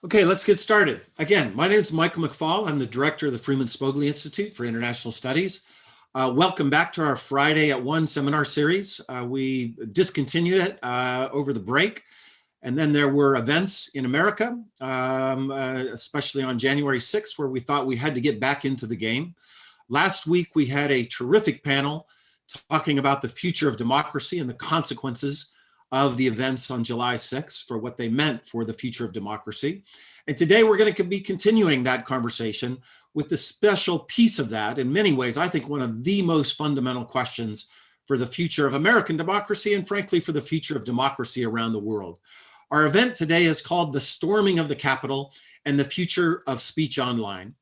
Okay, let's get started. Again, my name is Michael McFall. I'm the director of the Freeman Spogli Institute for International Studies. Welcome back to our Friday at 1 seminar series. We discontinued it over the break, and then there were events in America, especially on January 6th, where we thought we had to get back into the game. Last week, we had a terrific panel talking about the future of democracy and the consequences of the events on July 6th for what they meant for the future of democracy. And today we're going to be continuing that conversation with the special piece of that, in many ways, I think one of the most fundamental questions for the future of American democracy and frankly for the future of democracy around the world. Our event today is called The Storming of the Capitol and the Future of Speech Online.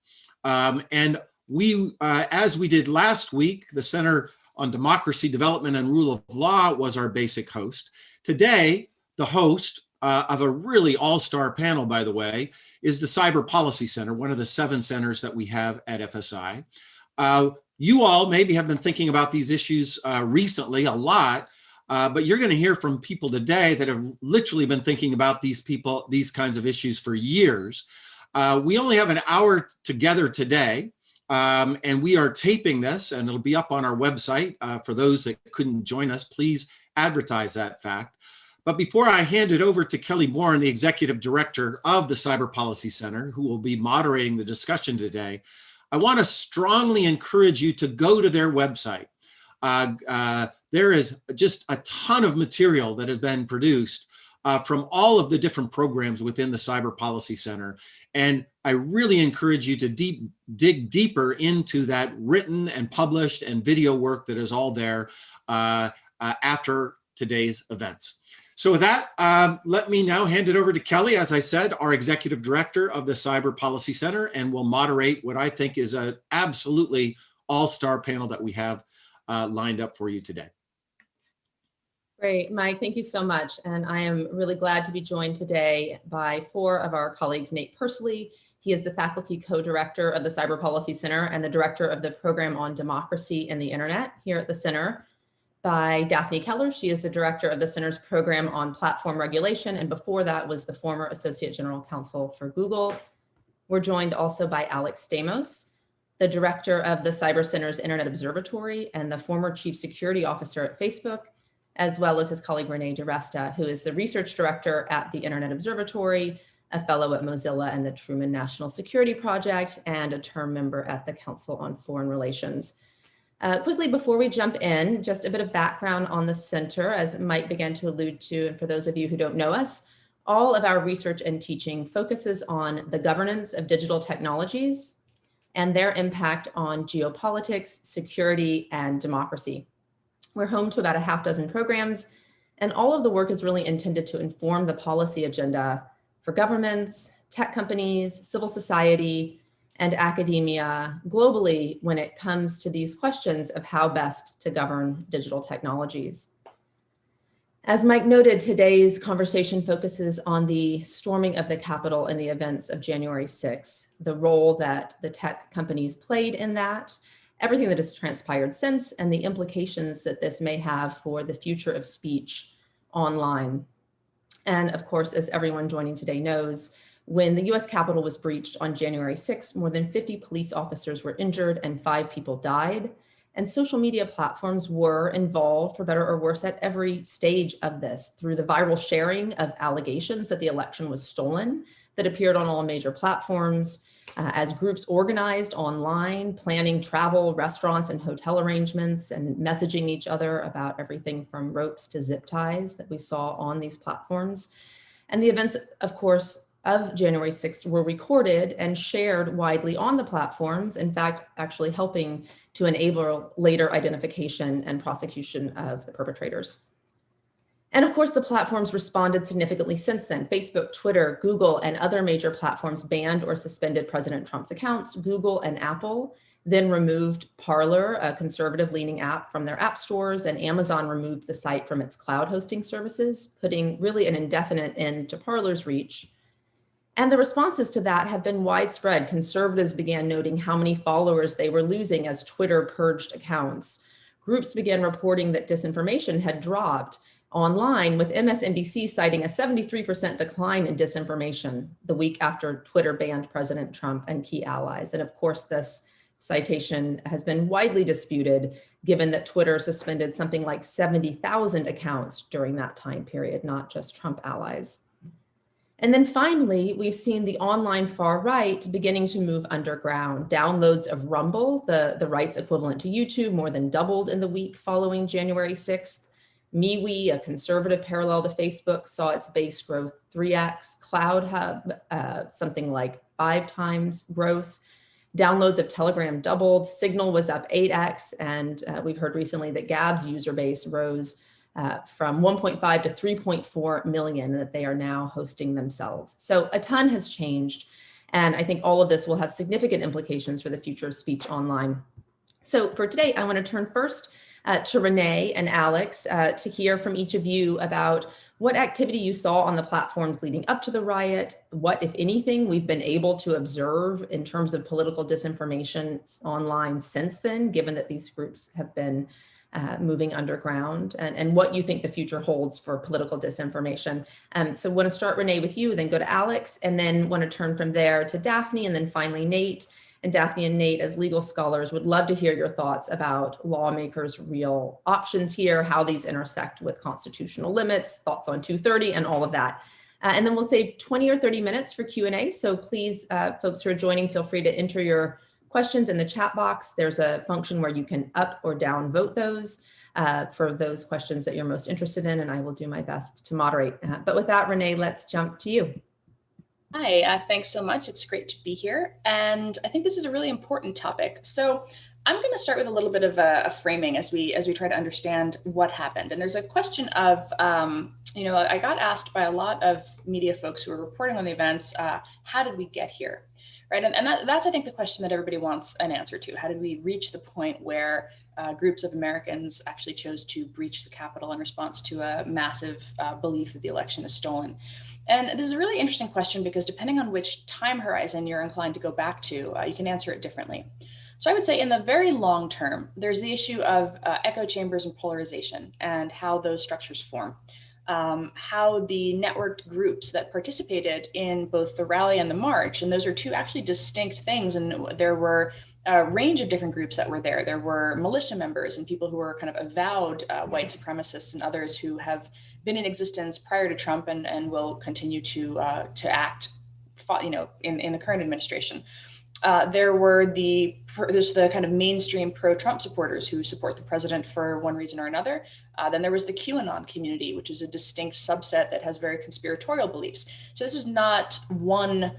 And we, as we did last week, the Center on Democracy, Development, and Rule of Law was our basic host. Today, the host of a really all-star panel, by the way, is the Cyber Policy Center, one of the 7 centers that we have at FSI. You all maybe have been thinking about these issues recently a lot, but you're going to hear from people today that have literally been thinking about these kinds of issues for years. We only have an hour together today. And we are taping this, and it'll be up on our website. For those that couldn't join us, please advertise that fact. But before I hand it over to Kelly Bourne, the executive director of the Cyber Policy Center, who will be moderating the discussion today, I want to strongly encourage you to go to their website. There is just a ton of material that has been produced from all of the different programs within the Cyber Policy Center. And I really encourage you to dig deeper into that written and published and video work that is all there after today's events. So with that, let me now hand it over to Kelly, as I said, our executive director of the Cyber Policy Center, and will moderate what I think is an absolutely all-star panel that we have lined up for you today. Great, Mike, thank you so much. And I am really glad to be joined today by 4 of our colleagues. Nate Persily, he is the faculty co-director of the Cyber Policy Center and the director of the program on democracy and the internet here at the center. By Daphne Keller, she is the director of the center's program on platform regulation, and before that was the former associate general counsel for Google. We're joined also by Alex Stamos, the director of the Cyber Center's Internet Observatory and the former chief security officer at Facebook, as well as his colleague Renee DiResta, who is the research director at the Internet Observatory, a fellow at Mozilla and the Truman National Security Project, and a term member at the Council on Foreign Relations. Quickly, before we jump in, just a bit of background on the center, as Mike began to allude to, and for those of you who don't know us, all of our research and teaching focuses on the governance of digital technologies and their impact on geopolitics, security, and democracy. We're home to about a half dozen programs, and all of the work is really intended to inform the policy agenda for governments, tech companies, civil society, and academia globally when it comes to these questions of how best to govern digital technologies. As Mike noted, today's conversation focuses on the storming of the Capitol and the events of January 6th, the role that the tech companies played in that, everything that has transpired since, and the implications that this may have for the future of speech online. And of course, as everyone joining today knows, when the US Capitol was breached on January 6th, more than 50 police officers were injured and 5 people died. And social media platforms were involved, for better or worse, at every stage of this, through the viral sharing of allegations that the election was stolen that appeared on all major platforms, as groups organized online, planning travel, restaurants, and hotel arrangements, and messaging each other about everything from ropes to zip ties that we saw on these platforms. And the events, of course, of January 6th were recorded and shared widely on the platforms, in fact, actually helping to enable later identification and prosecution of the perpetrators. And of course, the platforms responded significantly since then. Facebook, Twitter, Google, and other major platforms banned or suspended President Trump's accounts. Google and Apple then removed Parler, a conservative-leaning app, from their app stores, and Amazon removed the site from its cloud hosting services, putting really an indefinite end to Parler's reach. And the responses to that have been widespread. Conservatives began noting how many followers they were losing as Twitter purged accounts. Groups began reporting that disinformation had dropped online, with MSNBC citing a 73% decline in disinformation the week after Twitter banned President Trump and key allies. And of course, this citation has been widely disputed, given that Twitter suspended something like 70,000 accounts during that time period, not just Trump allies. And then finally, we've seen the online far right beginning to move underground. Downloads of Rumble, the right's equivalent to YouTube, more than doubled in the week following January 6th. MeWe, a conservative parallel to Facebook, saw its base growth 3x. CloudHub, something like 5 times growth. Downloads of Telegram doubled. Signal was up 8x. And we've heard recently that Gab's user base rose from 1.5 to 3.4 million that they are now hosting themselves. So a ton has changed. And I think all of this will have significant implications for the future of speech online. So for today, I want to turn first to Renee and Alex to hear from each of you about what activity you saw on the platforms leading up to the riot, what, if anything, we've been able to observe in terms of political disinformation online since then, given that these groups have been moving underground, and what you think the future holds for political disinformation. So I want to start, Renee, with you, then go to Alex, and then want to turn from there to Daphne, and then finally Nate. And Daphne and Nate, as legal scholars, would love to hear your thoughts about lawmakers' real options here, how these intersect with constitutional limits, thoughts on 230, and all of that. And then we'll save 20 or 30 minutes for Q&A. So please, folks who are joining, feel free to enter your questions in the chat box. There's a function where you can up or down vote those for those questions that you're most interested in, and I will do my best to moderate. But with that, Renee, let's jump to you. Hi, thanks so much. It's great to be here. And I think this is a really important topic. So I'm going to start with a little bit of a framing as we try to understand what happened. And there's a question of, I got asked by a lot of media folks who are reporting on the events, how did we get here? Right. And that's, I think, the question that everybody wants an answer to. How did we reach the point where groups of Americans actually chose to breach the Capitol in response to a massive belief that the election is stolen? And this is a really interesting question because depending on which time horizon you're inclined to go back to, you can answer it differently. So I would say in the very long term, there's the issue of echo chambers and polarization and how those structures form. How the networked groups that participated in both the rally and the march, and those are two actually distinct things, and there were a range of different groups that were there. There were militia members and people who were kind of avowed white supremacists, and others who have been in existence prior to Trump and will continue to act, in the current administration. There's the kind of mainstream pro-Trump supporters who support the president for one reason or another. Then there was the QAnon community, which is a distinct subset that has very conspiratorial beliefs. So this is not one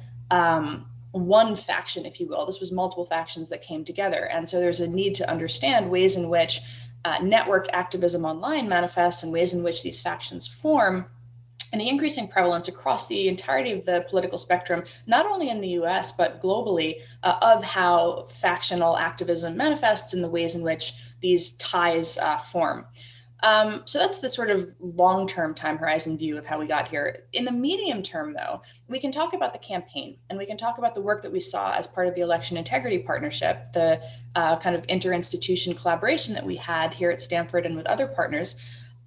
faction, if you will. This was multiple factions that came together. And so there's a need to understand ways in which networked activism online manifests and ways in which these factions form, and the increasing prevalence across the entirety of the political spectrum, not only in the US, but globally, of how factional activism manifests and the ways in which these ties form. So that's the sort of long-term time horizon view of how we got here. In the medium term, though, we can talk about the campaign, and we can talk about the work that we saw as part of the Election Integrity Partnership, the kind of interinstitution collaboration that we had here at Stanford and with other partners.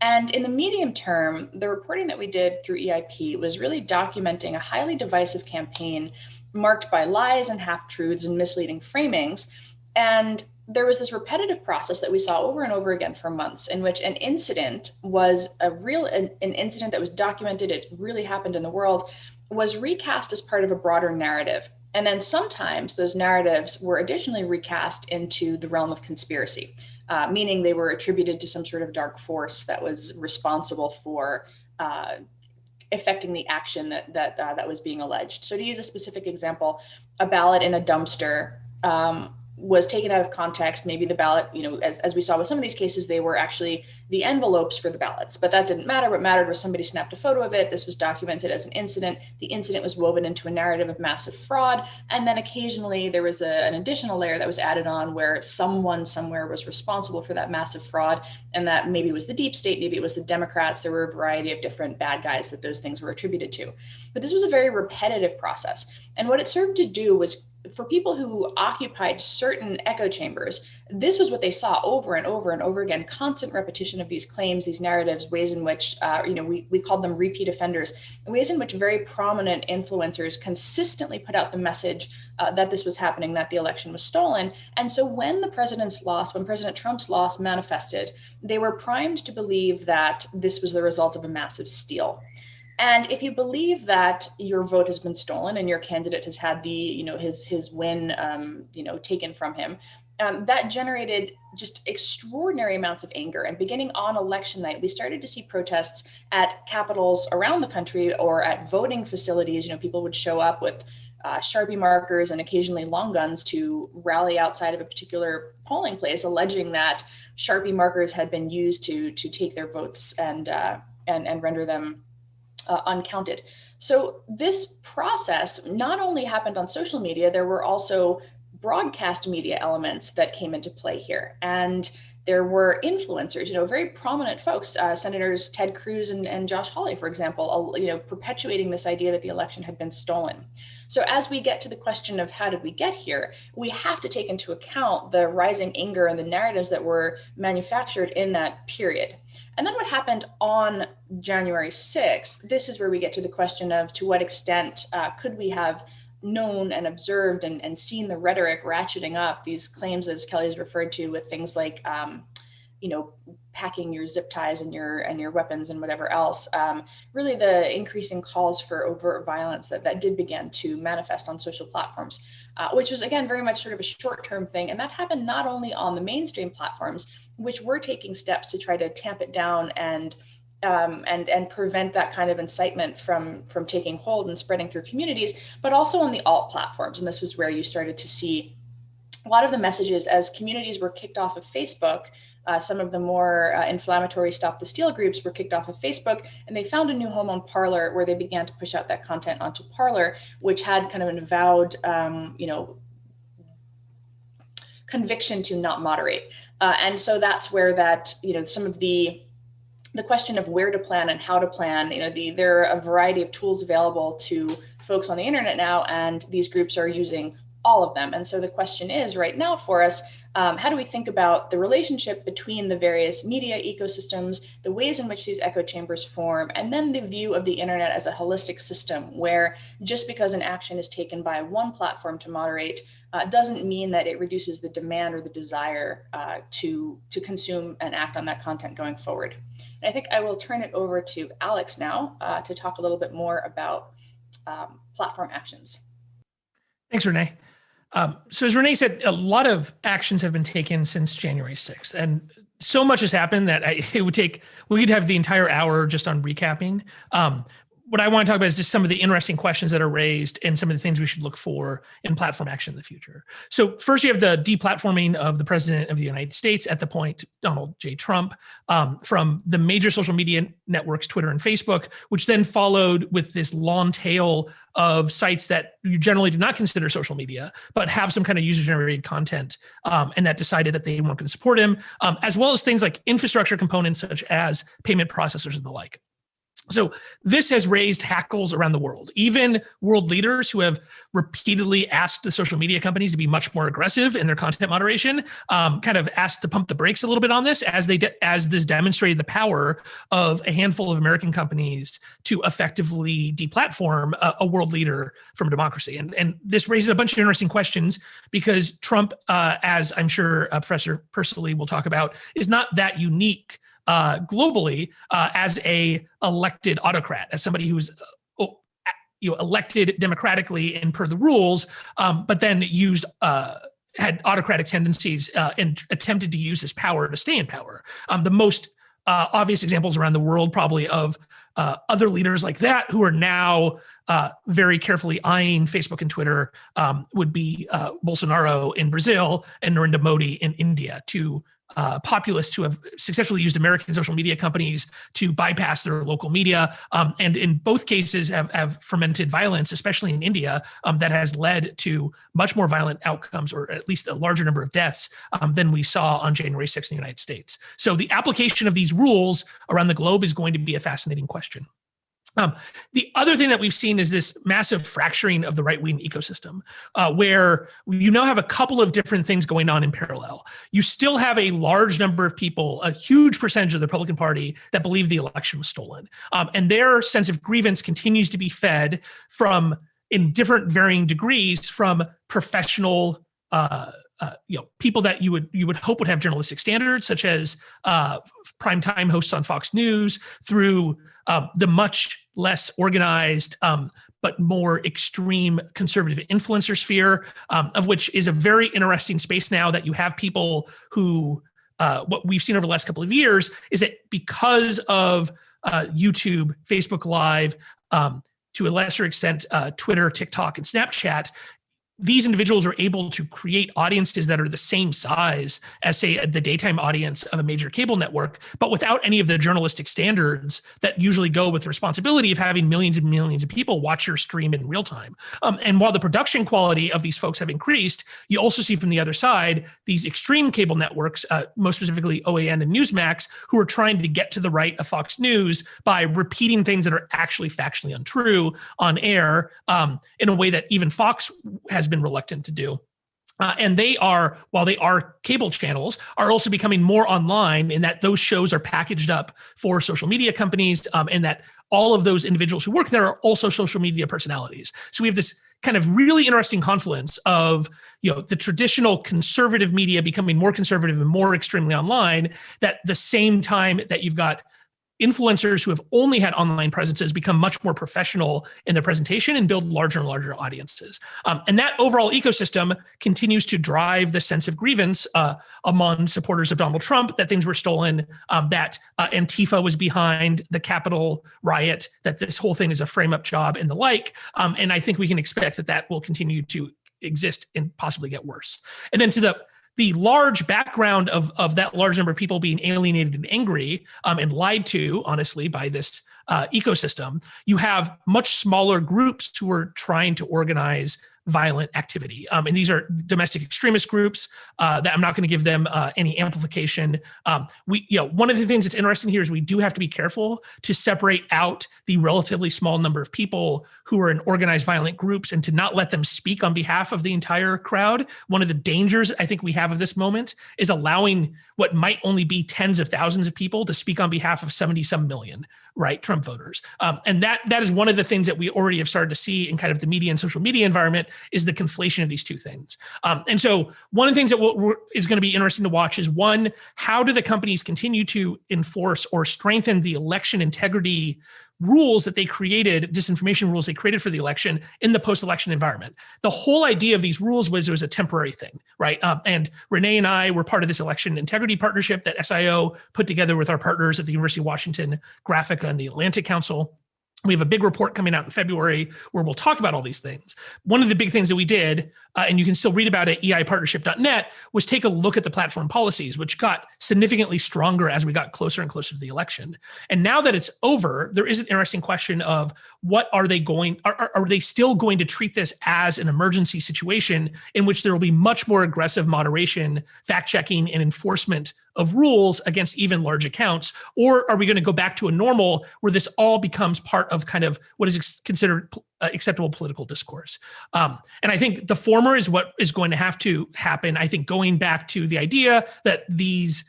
And in the medium term, the reporting that we did through EIP was really documenting a highly divisive campaign marked by lies and half-truths and misleading framings. And there was this repetitive process that we saw over and over again for months, in which an incident was an incident that was documented, it really happened in the world, was recast as part of a broader narrative. And then sometimes those narratives were additionally recast into the realm of conspiracy, meaning they were attributed to some sort of dark force that was responsible for affecting the action that was being alleged. So to use a specific example, a ballot in a dumpster was taken out of context. Maybe the ballot, as we saw with some of these cases, they were actually the envelopes for the ballots, but that didn't matter. What mattered was somebody snapped a photo of it. This was documented as an incident. The incident was woven into a narrative of massive fraud. And then occasionally there was an additional layer that was added on where someone somewhere was responsible for that massive fraud. And that maybe it was the deep state, maybe it was the Democrats. There were a variety of different bad guys that those things were attributed to. But this was a very repetitive process. And what it served to do was for people who occupied certain echo chambers, this was what they saw over and over and over again, constant repetition of these claims, these narratives, ways in which, we called them repeat offenders, ways in which very prominent influencers consistently put out the message that this was happening, that the election was stolen. And so when the president's loss, when President Trump's loss manifested, they were primed to believe that this was the result of a massive steal. And if you believe that your vote has been stolen and your candidate has had the, his win, taken from him, that generated just extraordinary amounts of anger. And beginning on election night, we started to see protests at capitals around the country or at voting facilities. People would show up with Sharpie markers and occasionally long guns to rally outside of a particular polling place, alleging that Sharpie markers had been used to take their votes and render them uncounted. So this process not only happened on social media, there were also broadcast media elements that came into play here. And there were influencers, very prominent folks, Senators Ted Cruz and Josh Hawley, for example, perpetuating this idea that the election had been stolen. So as we get to the question of how did we get here, we have to take into account the rising anger and the narratives that were manufactured in that period. And then what happened on January 6th, this is where we get to the question of to what extent could we have known and observed and seen the rhetoric ratcheting up, these claims as Kelly's referred to with things like, packing your zip ties and your weapons and whatever else, really the increasing calls for overt violence that did begin to manifest on social platforms, which was, again, very much sort of a short-term thing. And that happened not only on the mainstream platforms, which were taking steps to try to tamp it down and prevent that kind of incitement from taking hold and spreading through communities, but also on the alt platforms. And this was where you started to see a lot of the messages as communities were kicked off of Facebook. Some of the more inflammatory Stop the Steal groups were kicked off of Facebook, and they found a new home on Parler where they began to push out that content onto Parler, which had kind of an avowed, conviction to not moderate. And so that's where that, some of the question of where to plan and how to plan, there are a variety of tools available to folks on the internet now, and these groups are using all of them. And so the question is right now for us, how do we think about the relationship between the various media ecosystems, the ways in which these echo chambers form, and then the view of the internet as a holistic system where just because an action is taken by one platform to moderate doesn't mean that it reduces the demand or the desire to consume and act on that content going forward. And I think I will turn it over to Alex now to talk a little bit more about platform actions. Thanks, Renee. So as Renee said, a lot of actions have been taken since January 6th, and so much has happened that we could have the entire hour just on recapping. What I want to talk about is just some of the interesting questions that are raised and some of the things we should look for in platform action in the future. So first, you have the deplatforming of the president of the United States at the point, Donald J. Trump, from the major social media networks, Twitter and Facebook, which then followed with this long tail of sites that you generally do not consider social media, but have some kind of user-generated content, and that decided that they weren't going to support him, as well as things like infrastructure components such as payment processors and the like. So this has raised hackles around the world. Even world leaders who have repeatedly asked the social media companies to be much more aggressive in their content moderation, kind of asked to pump the brakes a little bit on this as this demonstrated the power of a handful of American companies to effectively deplatform a world leader from a democracy. And this raises a bunch of interesting questions because Trump, as I'm sure Professor Persily will talk about, is not that unique globally as a elected autocrat, as somebody who's elected democratically and per the rules, but then had autocratic tendencies and attempted to use his power to stay in power. The most obvious examples around the world probably of other leaders like that who are now very carefully eyeing Facebook and Twitter would be Bolsonaro in Brazil and Narendra Modi in India, two populists who have successfully used American social media companies to bypass their local media, and in both cases have fermented violence, especially in India, that has led to much more violent outcomes, or at least a larger number of deaths than we saw on January 6th in the United States. So the application of these rules around the globe is going to be a fascinating question. The other thing that we've seen is this massive fracturing of the right-wing ecosystem, where you now have a couple of different things going on in parallel. You still have a large number of people, a huge percentage of the Republican Party, that believe the election was stolen. And their sense of grievance continues to be fed from, in different varying degrees, from professional people that you would hope would have journalistic standards, such as primetime hosts on Fox News, through the much less organized but more extreme conservative influencer sphere, of which is a very interesting space now, that you have people who, what we've seen over the last couple of years is that because of YouTube, Facebook Live, to a lesser extent, Twitter, TikTok, and Snapchat, these individuals are able to create audiences that are the same size as, say, the daytime audience of a major cable network, but without any of the journalistic standards that usually go with the responsibility of having millions and millions of people watch your stream in real time. And while the production quality of these folks have increased, you also see from the other side these extreme cable networks, most specifically OAN and Newsmax, who are trying to get to the right of Fox News by repeating things that are actually factually untrue on air, in a way that even Fox has been reluctant to do. And they are, while they are cable channels, are also becoming more online, in that those shows are packaged up for social media companies, and that all of those individuals who work there are also social media personalities. So we have this kind of really interesting confluence of, the traditional conservative media becoming more conservative and more extremely online, that the same time that you've got influencers who have only had online presences become much more professional in their presentation and build larger and larger audiences. And that overall ecosystem continues to drive the sense of grievance among supporters of Donald Trump, that things were stolen, that Antifa was behind the Capitol riot, that this whole thing is a frame-up job, and the like. And I think we can expect that that will continue to exist and possibly get worse. And then to the large background of that large number of people being alienated and angry, and lied to, honestly, by this ecosystem, you have much smaller groups who are trying to organize violent activity. And these are domestic extremist groups that I'm not going to give them any amplification. One of the things that's interesting here is we do have to be careful to separate out the relatively small number of people who are in organized violent groups and to not let them speak on behalf of the entire crowd. One of the dangers I think we have of this moment is allowing what might only be tens of thousands of people to speak on behalf of 70-some million, right, Trump voters. And that is one of the things that we already have started to see in kind of the media and social media environment, is the conflation of these two things. And so one of the things that is going to be interesting to watch is, one, how do the companies continue to enforce or strengthen the election integrity rules that they created, disinformation rules they created for the election in the post-election environment. The whole idea of these rules was it was a temporary thing, right? And Renee and I were part of this election integrity partnership that SIO put together with our partners at the University of Washington, Graphica, and the Atlantic Council. We have a big report coming out in February where we'll talk about all these things. One of the big things that we did, and you can still read about it at eipartnership.net, was take a look at the platform policies, which got significantly stronger as we got closer and closer to the election. And now that it's over, there is an interesting question of what are they still going to treat this as an emergency situation in which there will be much more aggressive moderation, fact-checking, and enforcement of rules against even large accounts? Or are we going to go back to a normal where this all becomes part of kind of what is considered acceptable political discourse? And I think the former is what is going to have to happen. I think going back to the idea that these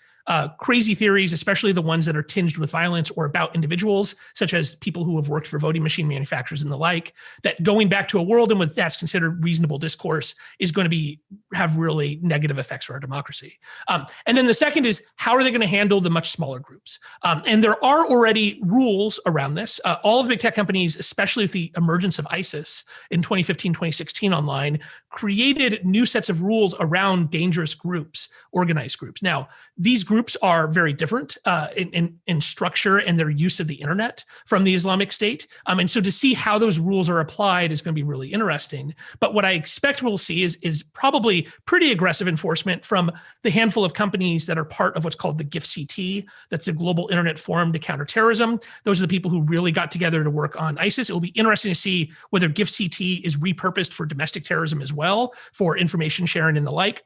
crazy theories, especially the ones that are tinged with violence or about individuals, such as people who have worked for voting machine manufacturers and the like, that going back to a world in which that's considered reasonable discourse is going to have really negative effects for our democracy. And then the second is, how are they going to handle the much smaller groups? And there are already rules around this. All of the big tech companies, especially with the emergence of ISIS in 2015, 2016 online, created new sets of rules around dangerous groups, organized groups. Now, these groups are very different in structure and their use of the internet from the Islamic State. And so to see how those rules are applied is going to be really interesting. But what I expect we'll see is probably pretty aggressive enforcement from the handful of companies that are part of what's called the GIFCT. That's the Global Internet Forum to Counter Terrorism. Those are the people who really got together to work on ISIS. It will be interesting to see whether GIFCT is repurposed for domestic terrorism as well, for information sharing and the like.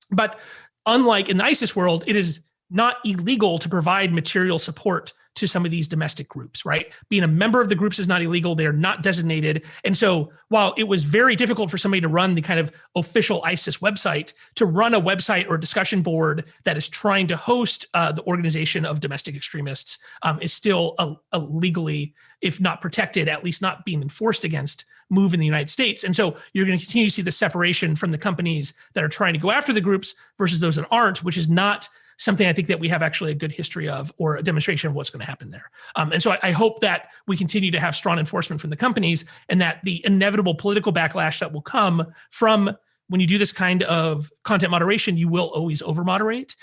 But unlike in the ISIS world, it is not illegal to provide material support to some of these domestic groups, right? Being a member of the groups is not illegal. They're not designated. And so while it was very difficult for somebody to run the kind of official ISIS website, to run a website or discussion board that is trying to host the organization of domestic extremists is still a legally, if not protected, at least not being enforced against move in the United States. And so you're going to continue to see the separation from the companies that are trying to go after the groups versus those that aren't, which is not something I think that we have actually a good history of or a demonstration of what's going to happen there. And so I hope that we continue to have strong enforcement from the companies, and that the inevitable political backlash that will come from when you do this kind of content moderation, you will always over-moderate.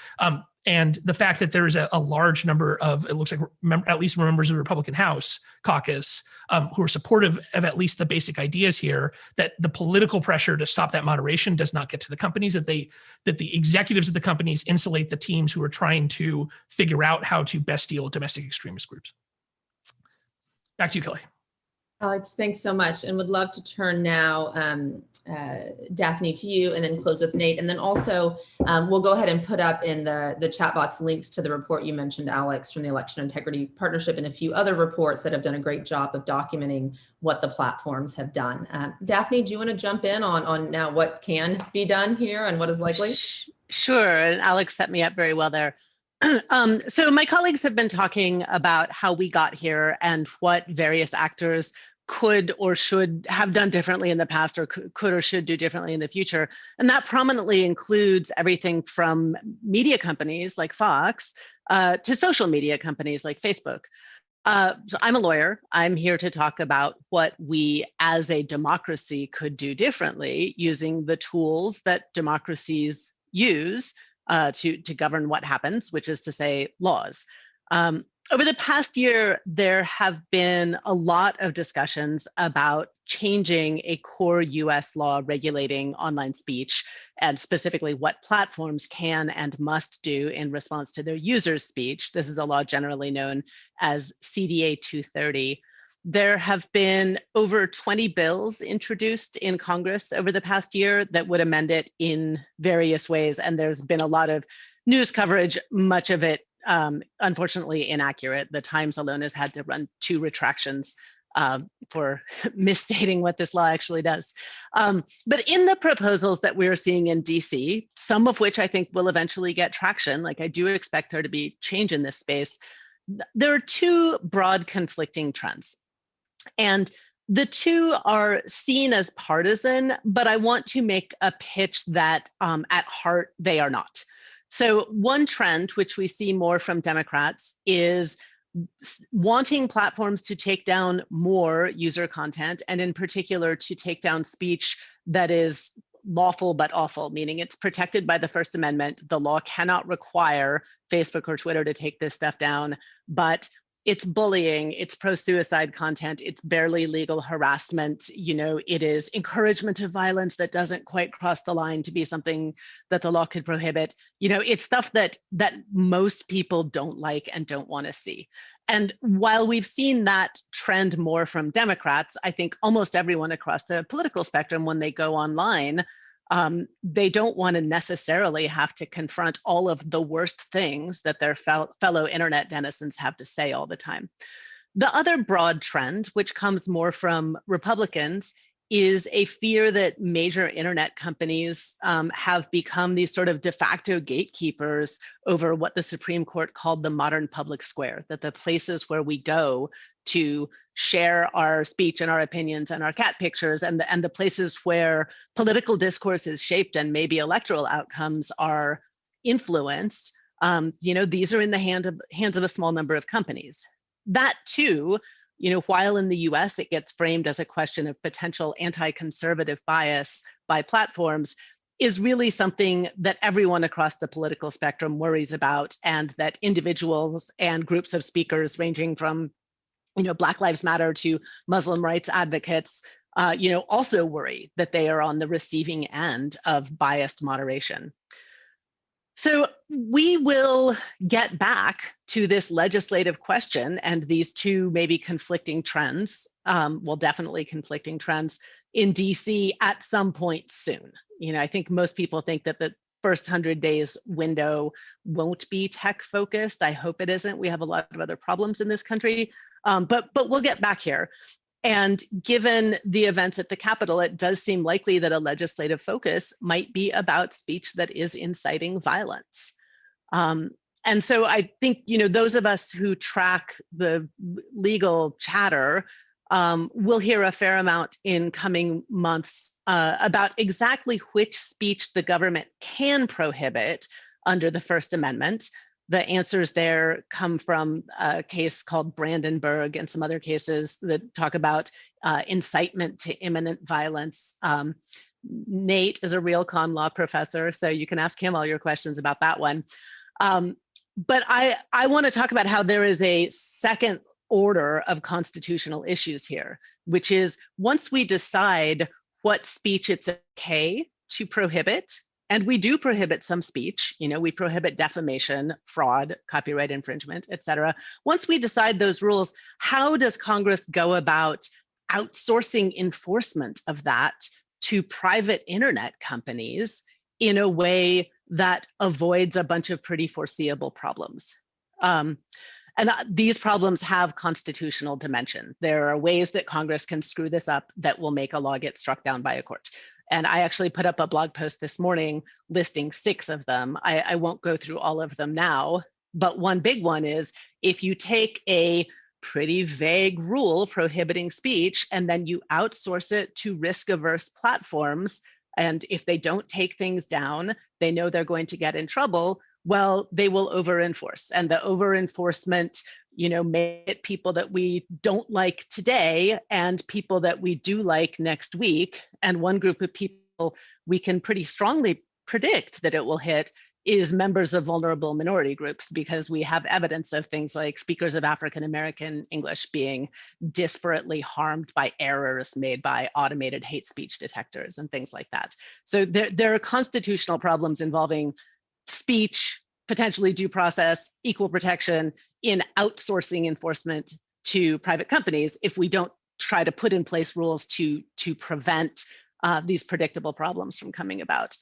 And the fact that there's a large number of, it looks like at least members of the Republican House caucus who are supportive of at least the basic ideas here, that the political pressure to stop that moderation does not get to the companies, that the executives of the companies insulate the teams who are trying to figure out how to best deal with domestic extremist groups. Back to you, Kelly. Alex, thanks so much, and would love to turn now, Daphne, to you, and then close with Nate. And then also, we'll go ahead and put up in the chat box links to the report you mentioned, Alex, from the Election Integrity Partnership, and a few other reports that have done a great job of documenting what the platforms have done. Daphne, do you want to jump in on now what can be done here and what is likely? Sure, and Alex set me up very well there. So my colleagues have been talking about how we got here and what various actors could or should have done differently in the past, or could or should do differently in the future. And that prominently includes everything from media companies like Fox to social media companies like Facebook. So I'm a lawyer. I'm here to talk about what we as a democracy could do differently using the tools that democracies use to govern what happens, which is to say laws. Over the past year, there have been a lot of discussions about changing a core US law regulating online speech, and specifically what platforms can and must do in response to their users' speech. This is a law generally known as CDA 230. There have been over 20 bills introduced in Congress over the past year that would amend it in various ways, and there's been a lot of news coverage, much of it unfortunately inaccurate. The Times alone has had to run 2 retractions for misstating what this law actually does. But in the proposals that we're seeing in DC, some of which I think will eventually get traction, like I do expect there to be change in this space, there are 2 broad conflicting trends. And the 2 are seen as partisan, but I want to make a pitch that at heart, they are not. So one trend, which we see more from Democrats, is wanting platforms to take down more user content, and in particular, to take down speech that is lawful but awful, meaning it's protected by the First Amendment. The law cannot require Facebook or Twitter to take this stuff down, but it's bullying, it's pro-suicide content, it's barely legal harassment, you know, it is encouragement of violence that doesn't quite cross the line to be something that the law could prohibit. You know, it's stuff that most people don't like and don't want to see. And while we've seen that trend more from Democrats, I think almost everyone across the political spectrum, when they go online, they don't want to necessarily have to confront all of the worst things that their fellow internet denizens have to say all the time. The other broad trend, which comes more from Republicans, is a fear that major internet companies have become these sort of de facto gatekeepers over what the Supreme Court called the modern public square, that the places where we go to share our speech and our opinions and our cat pictures, and the places where political discourse is shaped and maybe electoral outcomes are influenced, you know, these are in the hands of a small number of companies. That too, you know, while in the US it gets framed as a question of potential anti-conservative bias by platforms, is really something that everyone across the political spectrum worries about, and that individuals and groups of speakers ranging from, you know, Black Lives Matter to Muslim rights advocates, you know, also worry that they are on the receiving end of biased moderation. So we will get back to this legislative question and these 2 maybe conflicting trends, well, definitely conflicting trends in DC at some point soon. You know, I think most people think that first 100 days window won't be tech focused. I hope it isn't. We have a lot of other problems in this country, but we'll get back here. And given the events at the Capitol, it does seem likely that a legislative focus might be about speech that is inciting violence. And so I think, those of us who track the legal chatter will hear a fair amount in coming months about exactly which speech the government can prohibit under the First Amendment. The answers there come from a case called Brandenburg and some other cases that talk about incitement to imminent violence. Nate is a real con law professor, so you can ask him all your questions about that one. But I want to talk about how there is a second order of constitutional issues here, which is once we decide what speech it's okay to prohibit, and we do prohibit some speech, we prohibit defamation, fraud, copyright infringement, et cetera. Once we decide those rules, how does Congress go about outsourcing enforcement of that to private internet companies in a way that avoids a bunch of pretty foreseeable problems? And these problems have constitutional dimension. There are ways that Congress can screw this up that will make a law get struck down by a court. And I actually put up a blog post this morning listing 6 of them. I won't go through all of them now, but one big one is if you take a pretty vague rule prohibiting speech and then you outsource it to risk-averse platforms, and if they don't take things down, they know they're going to get in trouble, well, they will over-enforce. And the over-enforcement, make it people that we don't like today and people that we do like next week. And one group of people we can pretty strongly predict that it will hit is members of vulnerable minority groups, because we have evidence of things like speakers of African-American English being disparately harmed by errors made by automated hate speech detectors and things like that. So there are constitutional problems involving speech, potentially due process, equal protection in outsourcing enforcement to private companies if we don't try to put in place rules to prevent these predictable problems from coming about.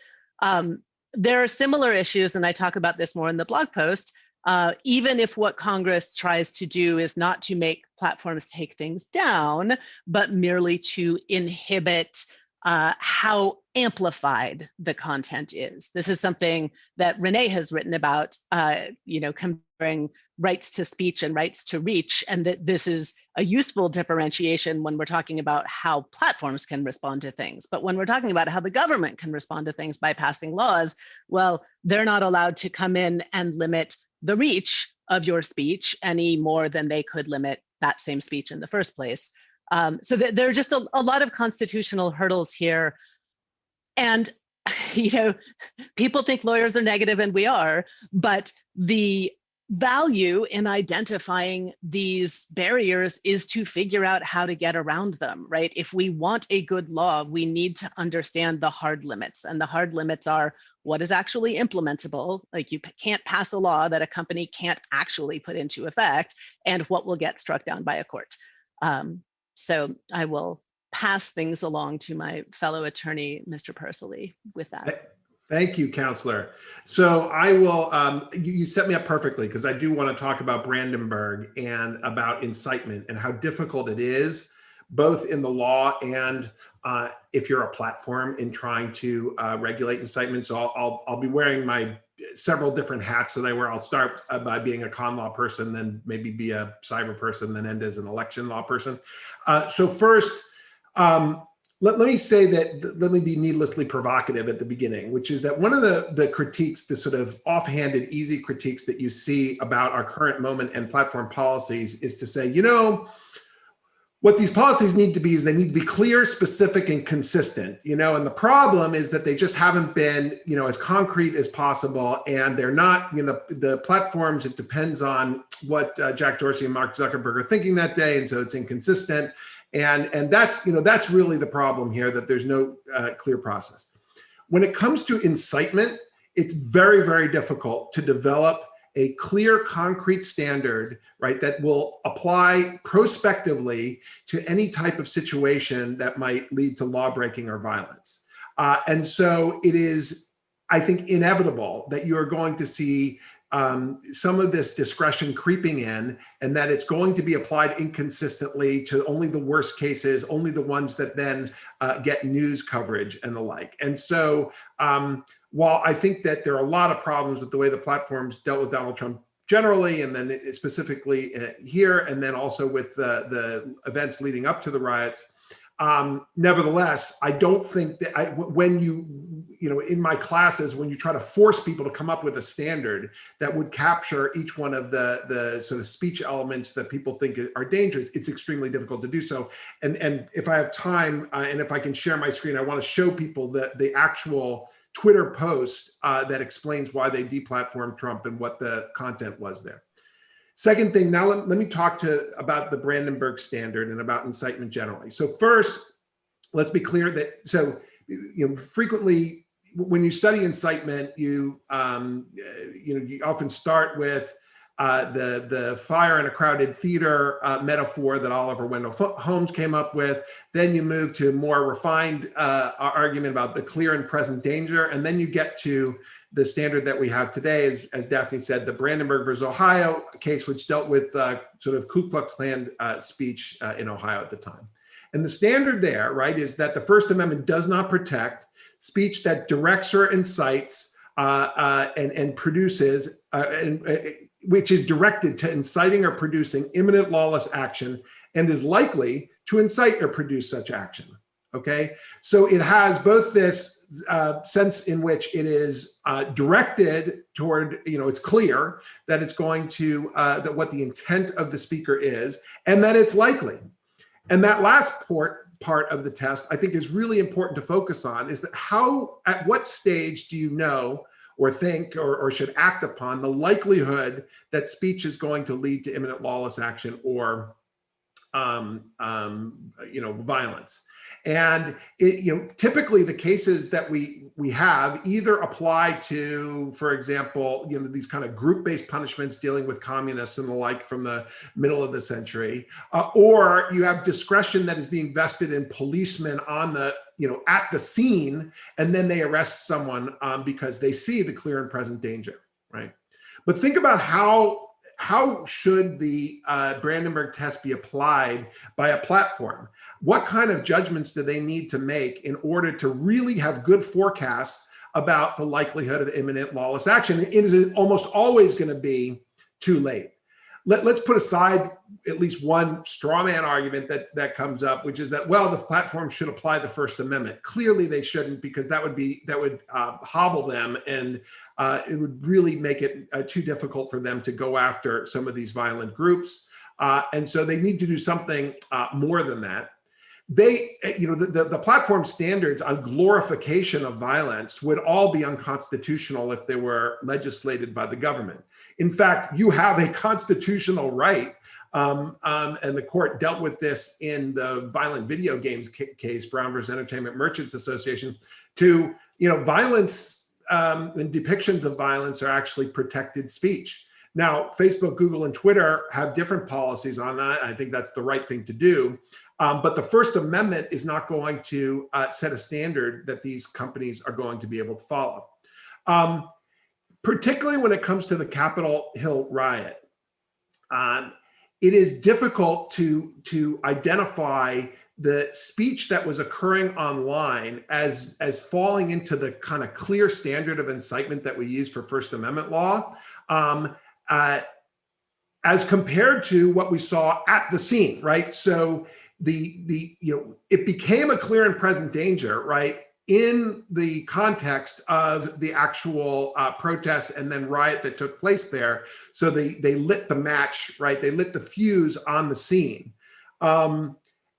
There are similar issues, and I talk about this more in the blog post, even if what Congress tries to do is not to make platforms take things down, but merely to inhibit how amplified the content is. This is something that Renee has written about, comparing rights to speech and rights to reach, and that this is a useful differentiation when we're talking about how platforms can respond to things. But when we're talking about how the government can respond to things by passing laws, well, they're not allowed to come in and limit the reach of your speech any more than they could limit that same speech in the first place. So there are just a lot of constitutional hurdles here. And, people think lawyers are negative, and we are, but the value in identifying these barriers is to figure out how to get around them, right? If we want a good law, we need to understand the hard limits, and the hard limits are what is actually implementable, like you can't pass a law that a company can't actually put into effect, and what will get struck down by a court. So I will pass things along to my fellow attorney, Mr. Persily, with that. Thank you, Counselor. So I will, you set me up perfectly, because I do want to talk about Brandenburg and about incitement and how difficult it is, both in the law and if you're a platform in trying to regulate incitement. So I'll be wearing my several different hats that I wear. I'll start by being a con law person, then maybe be a cyber person, then end as an election law person. So first, let me say that, let me be needlessly provocative at the beginning, which is that one of the critiques, the sort of offhanded, easy critiques that you see about our current moment and platform policies is to say, what these policies need to be is they need to be clear, specific, and consistent, and the problem is that they just haven't been, as concrete as possible, and they're not, the platforms, it depends on what Jack Dorsey and Mark Zuckerberg are thinking that day, and so it's inconsistent, and that's, that's really the problem here, that there's no clear process. When it comes to incitement, it's very, very difficult to develop a clear, concrete standard, right, that will apply prospectively to any type of situation that might lead to law breaking or violence. And so it is I think, inevitable that you are going to see some of this discretion creeping in, and that it's going to be applied inconsistently to only the worst cases, only the ones that then get news coverage and the like. And so while I think that there are a lot of problems with the way the platforms dealt with Donald Trump generally, and then specifically here, and then also with the events leading up to the riots, nevertheless, I don't think that when in my classes, when you try to force people to come up with a standard that would capture each one of the sort of speech elements that people think are dangerous, it's extremely difficult to do so. And if I have time, and if I can share my screen, I want to show people the actual Twitter post that explains why they deplatformed Trump and what the content was there. Second thing, now let me talk about the Brandenburg Standard and about incitement generally. So first, let's be clear that, frequently when you study incitement, you often start with the fire in a crowded theater metaphor that Oliver Wendell Holmes came up with. Then you move to a more refined argument about the clear and present danger. And then you get to the standard that we have today, as Daphne said, the Brandenburg versus Ohio case, which dealt with sort of Ku Klux Klan speech in Ohio at the time. And the standard there, right, is that the First Amendment does not protect speech that directs or incites and produces, which is directed to inciting or producing imminent lawless action and is likely to incite or produce such action. Okay, so it has both this sense in which it is directed toward, it's clear that it's going to, that what the intent of the speaker is, and that it's likely. And that last part of the test, I think, is really important to focus on, is that at what stage do you know or think or should act upon the likelihood that speech is going to lead to imminent lawless action or violence. And typically the cases that we have either apply to, for example, these kind of group-based punishments dealing with communists and the like from the middle of the century, or you have discretion that is being vested in policemen on the at the scene, and then they arrest someone because they see the clear and present danger, right? But think about how should the Brandenburg test be applied by a platform? What kind of judgments do they need to make in order to really have good forecasts about the likelihood of imminent lawless action? It is almost always going to be too late. Let's put aside at least one straw man argument that comes up, which is that, well, the platform should apply the First Amendment. Clearly they shouldn't, because that would hobble them, and it would really make it too difficult for them to go after some of these violent groups. And so they need to do something more than that. The platform standards on glorification of violence would all be unconstitutional if they were legislated by the government. In fact, you have a constitutional right, and the court dealt with this in the violent video games case, Brown versus Entertainment Merchants Association, to, violence and depictions of violence are actually protected speech. Now, Facebook, Google, and Twitter have different policies on that. I think that's the right thing to do. But the First Amendment is not going to set a standard that these companies are going to be able to follow. Particularly when it comes to the Capitol Hill riot, it is difficult to identify the speech that was occurring online as falling into the kind of clear standard of incitement that we use for First Amendment law, as compared to what we saw at the scene, right? So it became a clear and present danger, right, in the context of the actual protest and then riot that took place there. So they lit the match, right? They lit the fuse on the scene.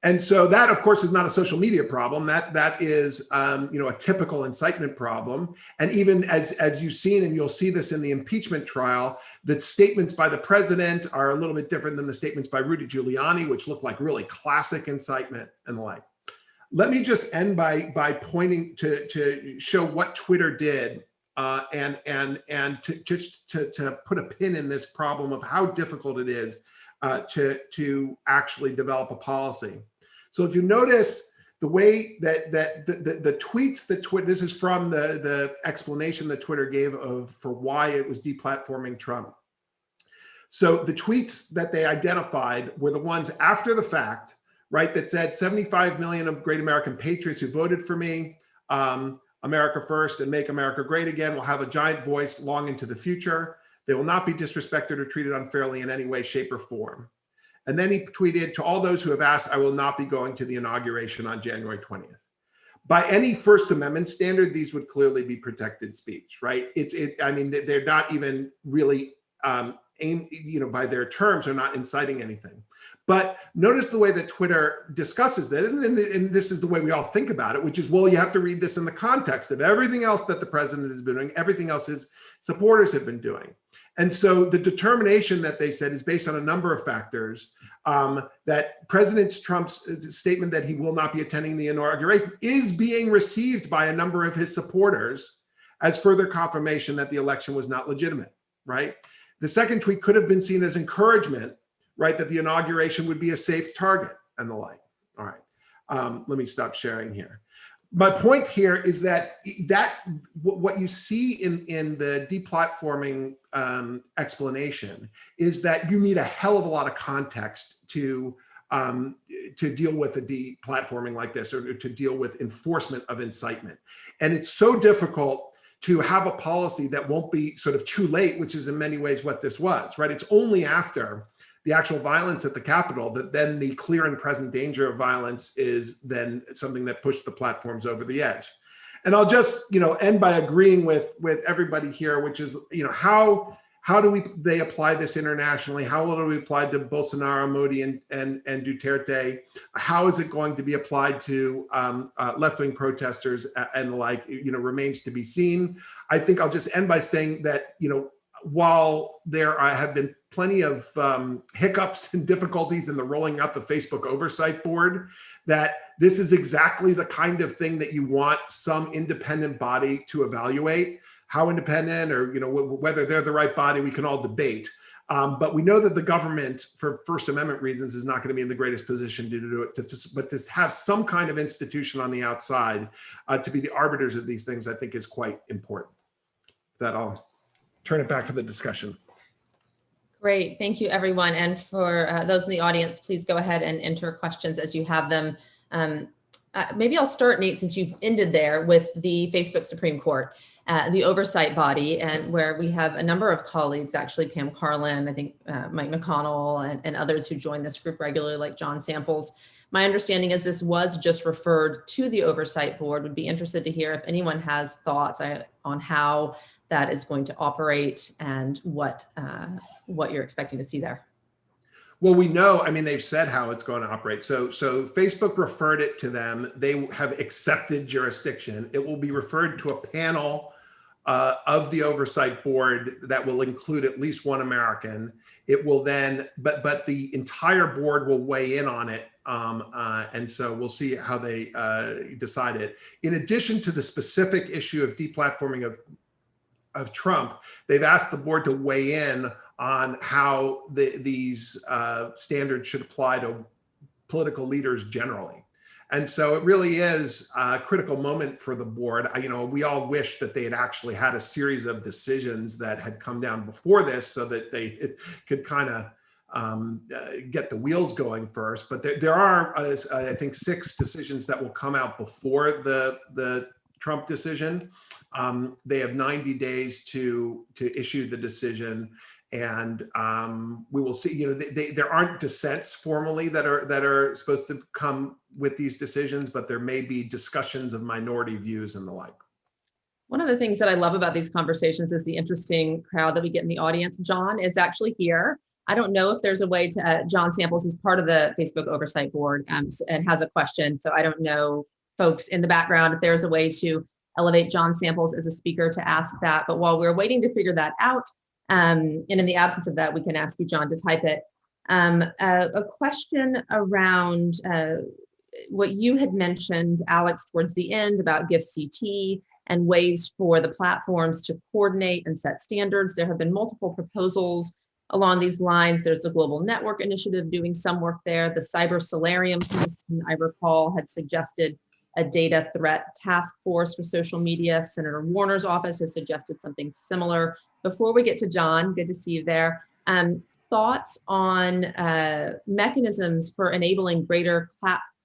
And so that, of course, is not a social media problem. That is, a typical incitement problem. And even as you've seen, and you'll see this in the impeachment trial, the statements by the president are a little bit different than the statements by Rudy Giuliani, which look like really classic incitement and the like. Let me just end by pointing to show what Twitter did, and to put a pin in this problem of how difficult it is to actually develop a policy. So if you notice, the way that the tweets that Twitter, this is from the explanation that Twitter gave for why it was deplatforming Trump. So the tweets that they identified were the ones after the fact, right, that said 75 million of great American patriots who voted for me, America first and make America great again, will have a giant voice long into the future. They will not be disrespected or treated unfairly in any way, shape, or form. And then he tweeted, to all those who have asked, I will not be going to the inauguration on January 20th. By any First Amendment standard, these would clearly be protected speech, right? I mean, they're not even really by their terms, are not inciting anything. But notice the way that Twitter discusses that, and this is the way we all think about it, which is, well, you have to read this in the context of everything else that the president has been doing, everything else his supporters have been doing. And so the determination that they said is based on a number of factors, that President Trump's statement that he will not be attending the inauguration is being received by a number of his supporters as further confirmation that the election was not legitimate, right? The second tweet could have been seen as encouragement, right, that the inauguration would be a safe target and the like. All right, let me stop sharing here. My point here is that what you see in the deplatforming explanation is that you need a hell of a lot of context to deal with a deplatforming like this, or to deal with enforcement of incitement. And it's so difficult to have a policy that won't be sort of too late, which is in many ways what this was, right? It's only after the actual violence at the Capitol that then the clear and present danger of violence is then something that pushed the platforms over the edge. And I'll just, end by agreeing with everybody here, which is, how do they apply this internationally? How will it be applied to Bolsonaro, Modi, and Duterte? How is it going to be applied to left-wing protesters and the like? Remains to be seen. I think I'll just end by saying that, while there have been plenty of hiccups and difficulties in the rolling out the Facebook oversight board, that this is exactly the kind of thing that you want some independent body to evaluate. How independent, or whether they're the right body, we can all debate. But we know that the government, for First Amendment reasons, is not going to be in the greatest position to do it. But to have some kind of institution on the outside to be the arbiters of these things, I think, is quite important. That I'll turn it back for the discussion. Great, thank you, everyone. And for those in the audience, please go ahead and enter questions as you have them. Maybe I'll start, Nate, since you've ended there, with the Facebook Supreme Court, the oversight body, and where we have a number of colleagues, actually Pam Carlin, I think Mike McConnell, and others who join this group regularly, like John Samples. My understanding is this was just referred to the oversight board. Would be interested to hear if anyone has thoughts on how that is going to operate and what you're expecting to see there. Well, we know, they've said how it's going to operate. So Facebook referred it to them. They have accepted jurisdiction. It will be referred to a panel of the oversight board that will include at least one American. It will then, but the entire board will weigh in on it. And so we'll see how they decide it. In addition to the specific issue of deplatforming of Trump, they've asked the board to weigh in on how these standards should apply to political leaders generally. And so it really is a critical moment for the board. We all wish that they had actually had a series of decisions that had come down before this so that it could kind of get the wheels going first. But there are, I think, 6 decisions that will come out before the Trump decision. They have 90 days to issue the decision. And we will see, there aren't dissents formally that are supposed to come with these decisions, but there may be discussions of minority views and the like. One of the things that I love about these conversations is the interesting crowd that we get in the audience. John is actually here. I don't know if there's a way to, John Samples, who's part of the Facebook Oversight Board and has a question. So I don't know, folks in the background, if there's a way to elevate John Samples as a speaker to ask that. But while we're waiting to figure that out, and in the absence of that, we can ask you, John, to type it. A question around what you had mentioned, Alex, towards the end about GIFT-CT and ways for the platforms to coordinate and set standards. There have been multiple proposals along these lines. There's the Global Network Initiative doing some work there. The Cyber Solarium Commission, I recall, had suggested a data threat task force for social media. Senator Warner's office has suggested something similar. Before we get to John, good to see you there. Thoughts on mechanisms for enabling greater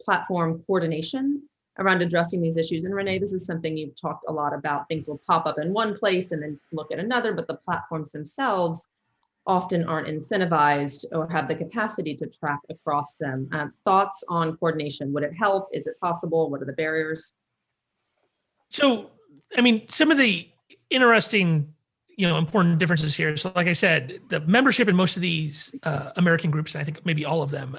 platform coordination around addressing these issues? And Renee, this is something you've talked a lot about. Things will pop up in one place and then look at another, but the platforms themselves often aren't incentivized or have the capacity to track across them. Thoughts on coordination? Would it help? Is it possible? What are the barriers? So, I mean, some of the interesting, important differences here. So like I said, the membership in most of these American groups, and I think maybe all of them,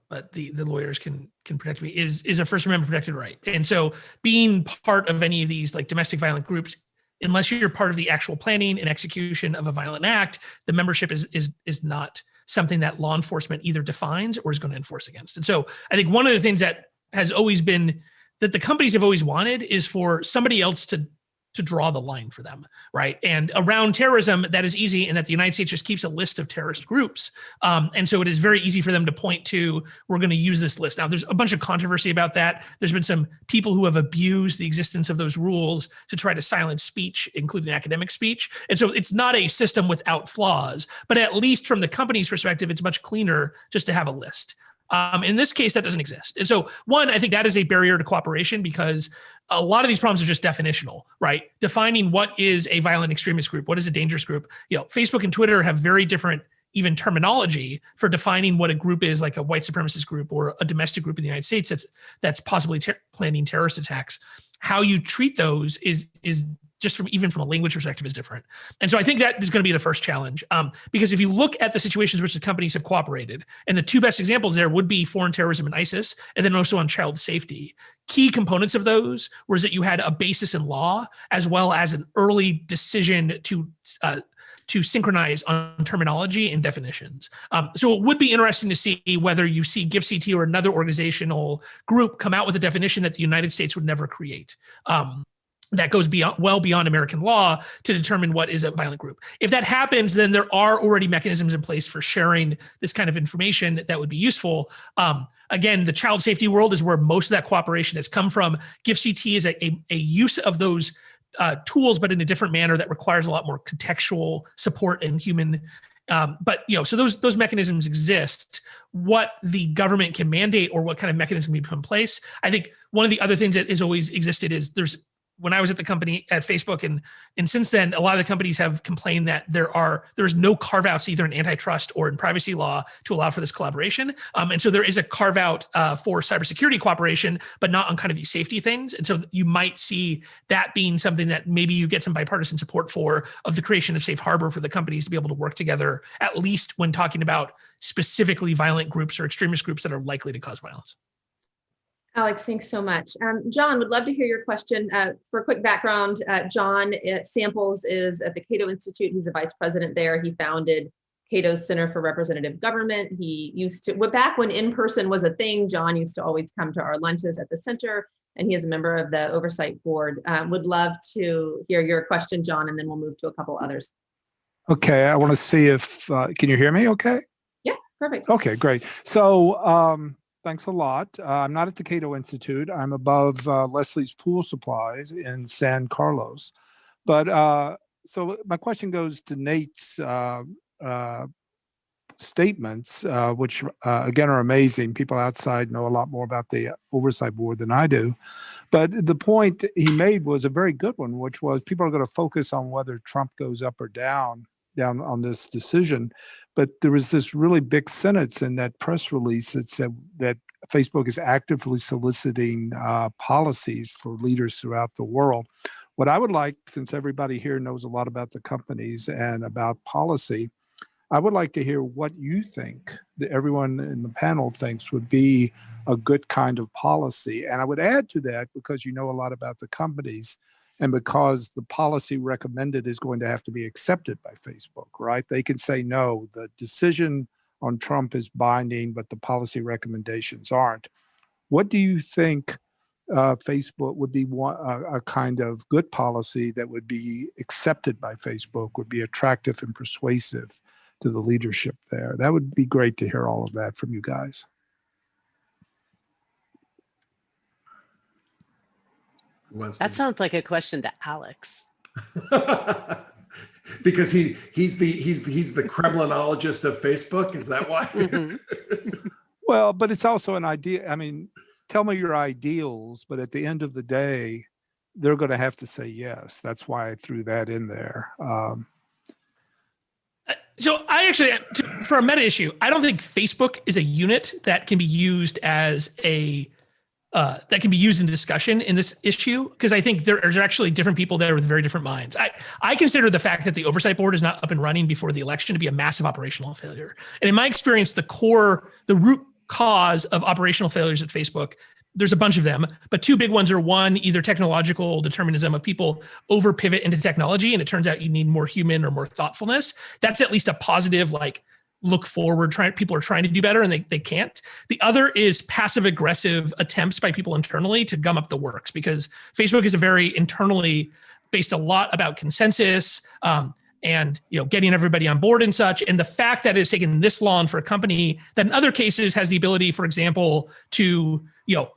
but the lawyers can protect me, is a First Amendment protected right. And so being part of any of these like domestic violent groups, unless you're part of the actual planning and execution of a violent act, the membership is not something that law enforcement either defines or is going to enforce against. And so I think one of the things that has always been that the companies have always wanted is for somebody else to draw the line for them, right? And around terrorism, that is easy, and that the United States just keeps a list of terrorist groups. And so it is very easy for them to point to, we're going to use this list. Now, there's a bunch of controversy about that. There's been some people who have abused the existence of those rules to try to silence speech, including academic speech. And so it's not a system without flaws, but at least from the company's perspective, it's much cleaner just to have a list. In this case, that doesn't exist. And so one, I think that is a barrier to cooperation because a lot of these problems are just definitional, right? Defining what is a violent extremist group, what is a dangerous group. Facebook and Twitter have very different even terminology for defining what a group is, like a white supremacist group or a domestic group in the United States that's possibly planning terrorist attacks. How you treat those is just even from a language perspective is different. And so I think that is going to be the first challenge. Because if you look at the situations which the companies have cooperated, and the two best examples there would be foreign terrorism and ISIS, and then also on child safety. Key components of those was that you had a basis in law, as well as an early decision to synchronize on terminology and definitions. So it would be interesting to see whether you see GIFCT or another organizational group come out with a definition that the United States would never create. That goes well beyond American law to determine what is a violent group. If that happens, then there are already mechanisms in place for sharing this kind of information that would be useful. Again, the child safety world is where most of that cooperation has come from. GIFCT is a use of those tools, but in a different manner that requires a lot more contextual support and human. So those mechanisms exist. What the government can mandate or what kind of mechanism we put in place. I think one of the other things that has always existed is when I was at the company at Facebook, and since then, a lot of the companies have complained that there's no carve outs either in antitrust or in privacy law to allow for this collaboration. And so there is a carve out for cybersecurity cooperation, but not on kind of these safety things. And so you might see that being something that maybe you get some bipartisan support for, of the creation of safe harbor for the companies to be able to work together, at least when talking about specifically violent groups or extremist groups that are likely to cause violence. Alex, thanks so much. John, would love to hear your question. For a quick background, John Samples is at the Cato Institute. He's a vice president there. He founded Cato's Center for Representative Government. He used to, back when in-person was a thing, John used to always come to our lunches at the center, and he is a member of the oversight board. Would love to hear your question, John, and then we'll move to a couple others. Okay, I want to see if, can you hear me okay? Yeah, perfect. Okay, great. So, thanks a lot. I'm not at the Cato Institute. I'm above Leslie's Pool Supplies in San Carlos. But so my question goes to Nate's statements, which again are amazing. People outside know a lot more about the oversight board than I do. But the point he made was a very good one, which was people are going to focus on whether Trump goes up or down on this decision. But there was this really big sentence in that press release that said that Facebook is actively soliciting policies for leaders throughout the world. What I would like, since everybody here knows a lot about the companies and about policy, I would like to hear what you think, that everyone in the panel thinks would be a good kind of policy. And I would add to that, because you know a lot about the companies, and because the policy recommended is going to have to be accepted by Facebook, right? They can say, no, the decision on Trump is binding, but the policy recommendations aren't. What do you think Facebook would be a kind of good policy that would be accepted by Facebook, would be attractive and persuasive to the leadership there. That would be great to hear all of that from you guys. That sounds like a question to Alex. Because he's the Kremlinologist of Facebook. Is that why? Well, but it's also an idea. I mean, tell me your ideals, but at the end of the day, they're going to have to say yes. That's why I threw that in there. So I actually, for a meta issue, I don't think Facebook is a unit that can be used as that can be used in discussion in this issue, because I think there's actually different people there with very different minds. I consider the fact that the oversight board is not up and running before the election to be a massive operational failure. And in my experience, the root cause of operational failures at Facebook, there's a bunch of them, but two big ones are, one, either technological determinism of people over pivot into technology, and it turns out you need more human or more thoughtfulness. That's at least a positive, like, look forward, people are trying to do better and they can't. The other is passive aggressive attempts by people internally to gum up the works, because Facebook is a very internally based a lot about consensus, and getting everybody on board and such. And the fact that it's taken this long for a company that in other cases has the ability, for example, to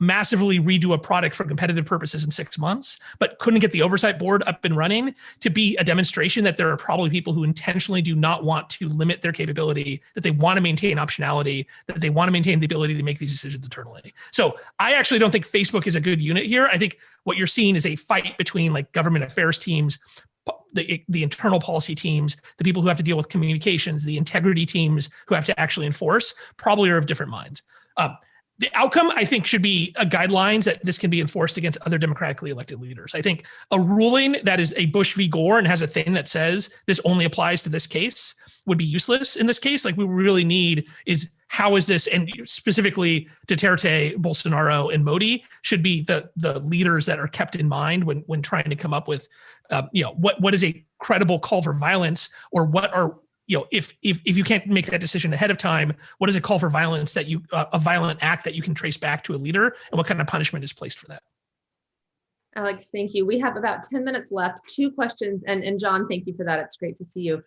massively redo a product for competitive purposes in 6 months, but couldn't get the oversight board up and running, to be a demonstration that there are probably people who intentionally do not want to limit their capability, that they want to maintain optionality, that they want to maintain the ability to make these decisions internally. So I actually don't think Facebook is a good unit here. I think what you're seeing is a fight between like government affairs teams, the internal policy teams, the people who have to deal with communications, the integrity teams who have to actually enforce, probably are of different minds. The outcome, I think, should be guidelines that this can be enforced against other democratically elected leaders. I think a ruling that is a Bush v. Gore and has a thing that says this only applies to this case would be useless in this case. Like, we really need is, how is this, and specifically Duterte, Bolsonaro, and Modi should be the leaders that are kept in mind when trying to come up with, what is a credible call for violence, or what are, if you can't make that decision ahead of time, what is a call for violence that a violent act that you can trace back to a leader, and what kind of punishment is placed for that? Alex, thank you. We have about 10 minutes left. Two questions, and John, thank you for that. It's great to see you.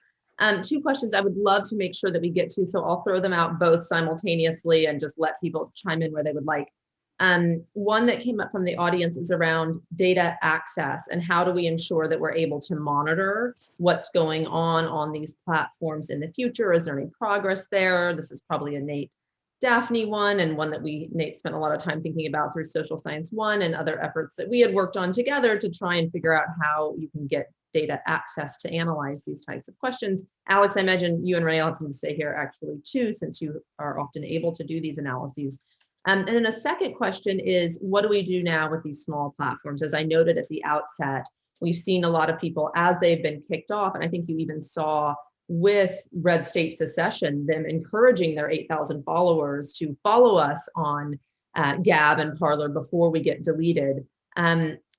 Two questions I would love to make sure that we get to, so I'll throw them out both simultaneously and just let people chime in where they would like. One that came up from the audience is around data access, and how do we ensure that we're able to monitor what's going on these platforms in the future? Is there any progress there? This is probably a Nate Daphne one, and one that Nate spent a lot of time thinking about through Social Science 1 and other efforts that we had worked on together to try and figure out how you can get data access to analyze these types of questions. Alex, I imagine you and Renee have something to say here actually too, since you are often able to do these analyses. And then a second question is, what do we do now with these small platforms? As I noted at the outset, we've seen a lot of people as they've been kicked off, and I think you even saw with Red State Secession, them encouraging their 8,000 followers to follow us on Gab and Parler before we get deleted.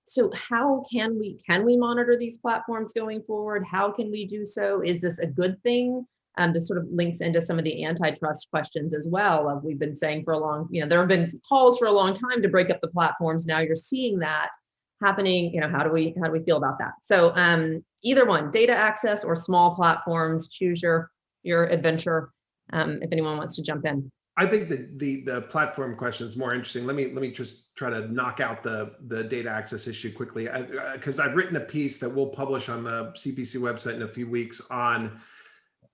So how can we monitor these platforms going forward? How can we do so? Is this a good thing? This sort of links into some of the antitrust questions as well. We've been saying for a long, there have been calls for a long time to break up the platforms. Now you're seeing that happening. How do we feel about that? So either one, data access or small platforms, choose your adventure. If anyone wants to jump in. I think the platform question is more interesting. Let me just try to knock out the data access issue quickly, because I've written a piece that we'll publish on the CPC website in a few weeks on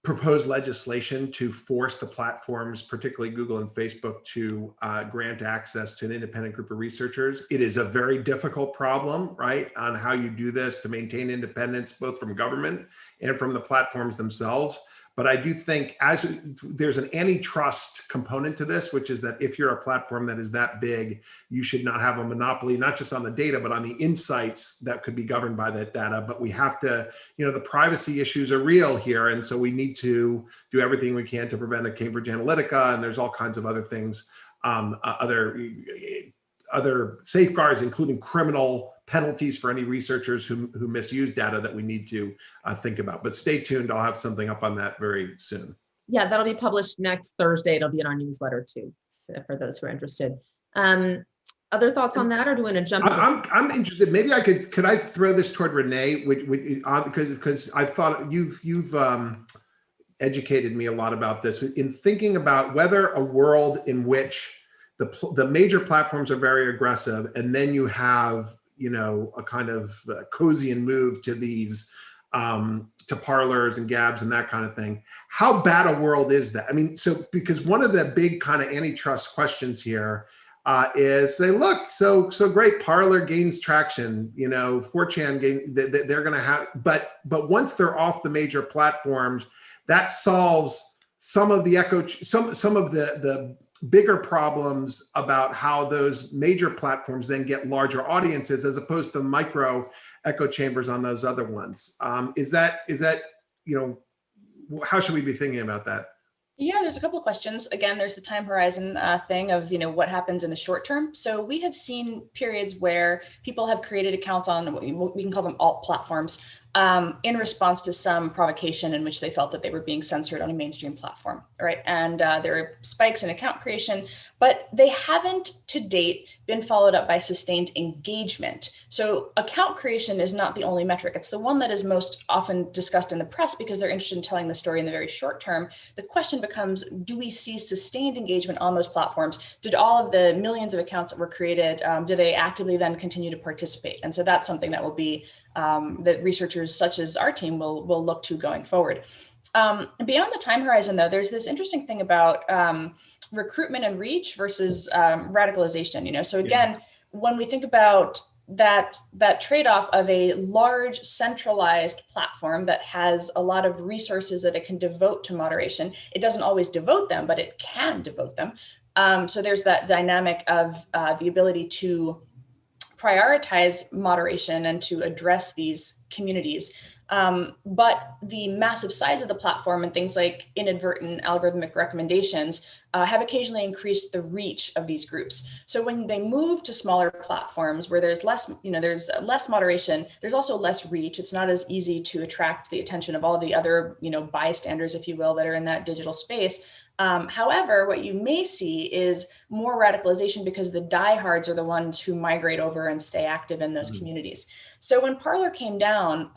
proposed legislation to force the platforms, particularly Google and Facebook, to grant access to an independent group of researchers. It is a very difficult problem, right, on how you do this to maintain independence, both from government and from the platforms themselves. But I do think there's an antitrust component to this, which is that if you're a platform that is that big, you should not have a monopoly, not just on the data, but on the insights that could be governed by that data. But we have to, the privacy issues are real here. And so we need to do everything we can to prevent a Cambridge Analytica. And there's all kinds of other things, other safeguards, including criminal penalties for any researchers who misuse data that we need to think about. But stay tuned. I'll have something up on that very soon. Yeah, that'll be published next Thursday. It'll be in our newsletter too, so for those who are interested. Other thoughts on that, or do you want to jump? I'm interested. Maybe could I throw this towd Renee, because I've thought you've educated me a lot about this in thinking about whether a world in which the major platforms are very aggressive, and then you have, you know, a kind of cozy and move to these to parlors and gabs and that kind of thing. How bad a world is that? I mean, so because one of the big kind of antitrust questions here is say, look, so great, Parler gains traction, you know, 4chan gain, they're going to have, but once they're off the major platforms, that solves some of the some of the bigger problems about how those major platforms then get larger audiences as opposed to micro echo chambers on those other ones. Is that, you know, how should we be thinking about that? Yeah, there's a couple of questions. Again, there's the time horizon thing of, you know, what happens in the short term. So we have seen periods where people have created accounts on what we can call them alt platforms in response to some provocation in which they felt that they were being censored on a mainstream platform, right? And there are spikes in account creation, but they haven't to date been followed up by sustained engagement. So account creation is not the only metric. It's the one that is most often discussed in the press because they're interested in telling the story in the very short term. The question becomes, do we see sustained engagement on those platforms? Did all of the millions of accounts that were created, do they actively then continue to participate? And so that's something that will be that researchers such as our team will look to going forward. Beyond the time horizon, though, there's this interesting thing about recruitment and reach versus radicalization. You know, so again, when we think about that trade-off of a large centralized platform that has a lot of resources that it can devote to moderation, it doesn't always devote them, but it can devote them. So there's that dynamic of the ability to prioritize moderation and to address these communities. But the massive size of the platform and things like inadvertent algorithmic recommendations have occasionally increased the reach of these groups. So when they move to smaller platforms where there's less, you know, there's less moderation, there's also less reach. It's not as easy to attract the attention of all the other, you know, bystanders, if you will, that are in that digital space. However, what you may see is more radicalization because the diehards are the ones who migrate over and stay active in those communities. So when Parler came down,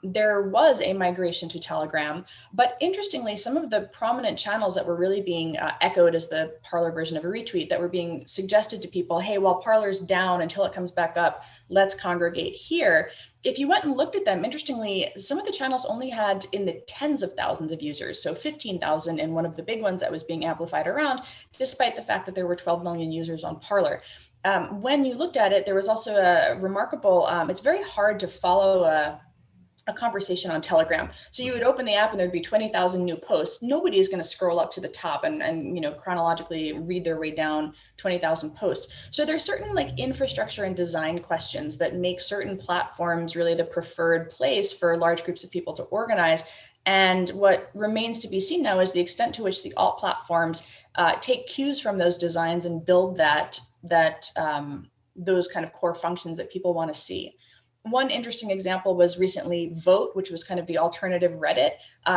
there was a migration to Telegram, but interestingly, some of the prominent channels that were really being echoed as the Parler version of a retweet that were being suggested to people, hey, while Parler's down until it comes back up, let's congregate here. If you went and looked at them, interestingly, some of the channels only had in the tens of thousands of users, so 15,000 in one of the big ones that was being amplified around, despite the fact that there were 12 million users on Parler. When you looked at it, there was also a remarkable, it's very hard to follow a conversation on Telegram. So you would open the app and there'd be 20,000 new posts. Nobody is going to scroll up to the top and you know, chronologically read their way down 20,000 posts. So there's certain like infrastructure and design questions that make certain platforms really the preferred place for large groups of people to organize. And what remains to be seen now is the extent to which the alt platforms take cues from those designs and build those kind of core functions that people want to see. One interesting example was recently Vote, which was kind of the alternative Reddit,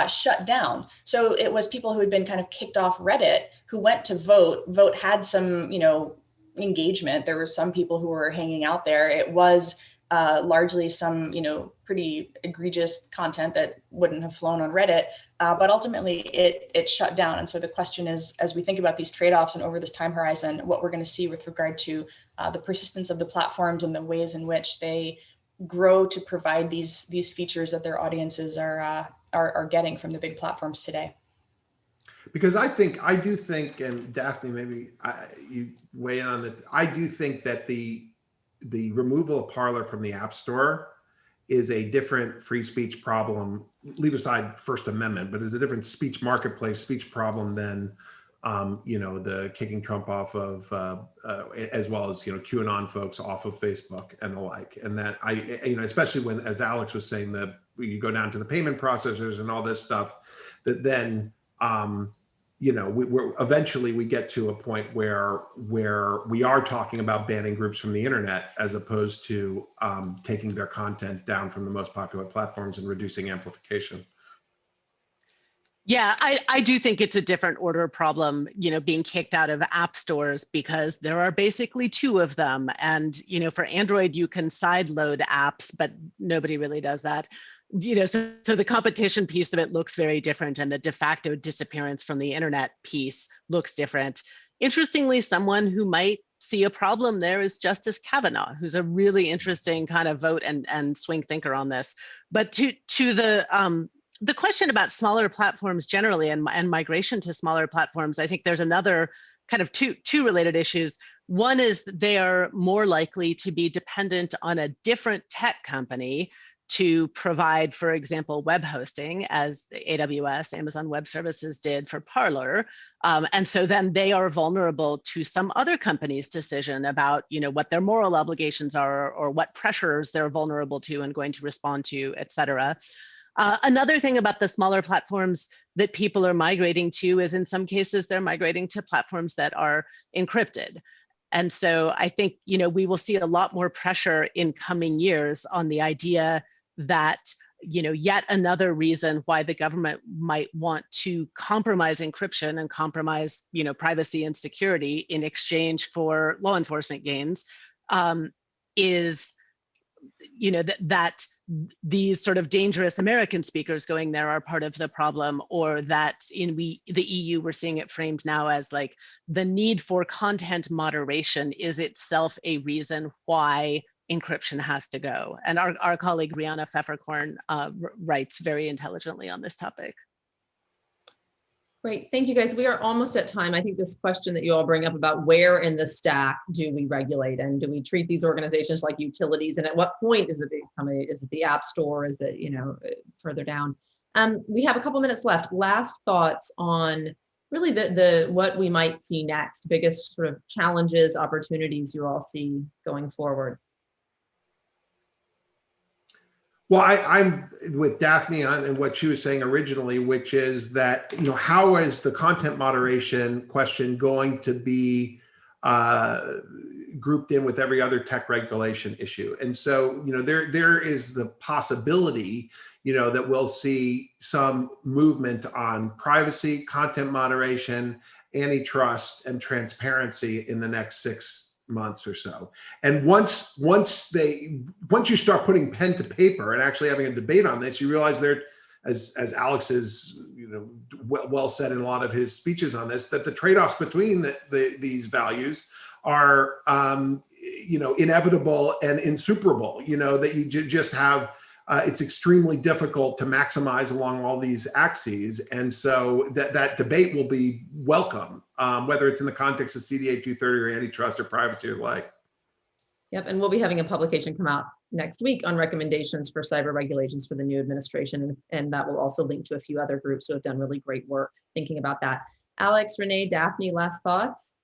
shut down. So it was people who had been kind of kicked off Reddit who went to Vote. Vote had some, you know, engagement. There were some people who were hanging out there. It was largely some, you know, pretty egregious content that wouldn't have flown on Reddit, but ultimately it shut down. And so the question is, as we think about these trade-offs and over this time horizon, what we're going to see with regard to the persistence of the platforms and the ways in which they grow to provide these features that their audiences are getting from the big platforms today. Because I do think, and Daphne, maybe you weigh in on this. I do think that the removal of Parler from the App Store is a different free speech problem. Leave aside First Amendment, but is a different speech marketplace speech problem than you know, the kicking Trump off of, as well as, you know, QAnon folks off of Facebook and the like. And that you know, especially when, as Alex was saying, that you go down to the payment processors and all this stuff, that then, you know, we're eventually we get to a point where we are talking about banning groups from the internet as opposed to taking their content down from the most popular platforms and reducing amplification. Yeah, I do think it's a different order problem, you know, being kicked out of app stores because there are basically two of them. And, you know, for Android, you can sideload apps, but nobody really does that. so the competition piece of it looks very different, and the de facto disappearance from the internet piece looks different. Interestingly, someone who might see a problem there is Justice Kavanaugh, who's a really interesting kind of vote and swing thinker on this. But to the question about smaller platforms generally and migration to smaller platforms, I think there's another kind of two related issues. One is that they are more likely to be dependent on a different tech company to provide, for example, web hosting, as AWS, Amazon Web Services, did for Parler. And so then they are vulnerable to some other company's decision about, what their moral obligations are, or what pressures they're vulnerable to and going to respond to, et cetera. Another thing about the smaller platforms that people are migrating to is, in some cases, they're migrating to platforms that are encrypted. And so I think, we will see a lot more pressure in coming years on the idea that, yet another reason why the government might want to compromise encryption and compromise, privacy and security in exchange for law enforcement gains is, that these sort of dangerous American speakers going there are part of the problem, or that in the EU, we're seeing it framed now as like the need for content moderation is itself a reason why encryption has to go. And our colleague Rihanna Pfefferkorn writes very intelligently on this topic. Great, thank you guys. We are almost at time. I think this question that you all bring up about where in the stack do we regulate, and do we treat these organizations like utilities, and at what point is it the App Store? Is it, further down? We have a couple minutes left. Last thoughts on really the what we might see next, biggest sort of challenges, opportunities you all see going forward. Well, I'm with Daphne on what she was saying originally, which is that, how is the content moderation question going to be grouped in with every other tech regulation issue? And so, there is the possibility, that we'll see some movement on privacy, content moderation, antitrust, and transparency in the next 6 months or so. And once you start putting pen to paper and actually having a debate on this, you realize there, as Alex has well said in a lot of his speeches on this, that the trade-offs between these values are inevitable and insuperable. That you just have it's extremely difficult to maximize along all these axes, and so that debate will be welcome, whether it's in the context of CDA 230 or antitrust or privacy or the like. Yep, and we'll be having a publication come out next week on recommendations for cyber regulations for the new administration, and that will also link to a few other groups who have done really great work thinking about that. Alex, Renee, Daphne, last thoughts?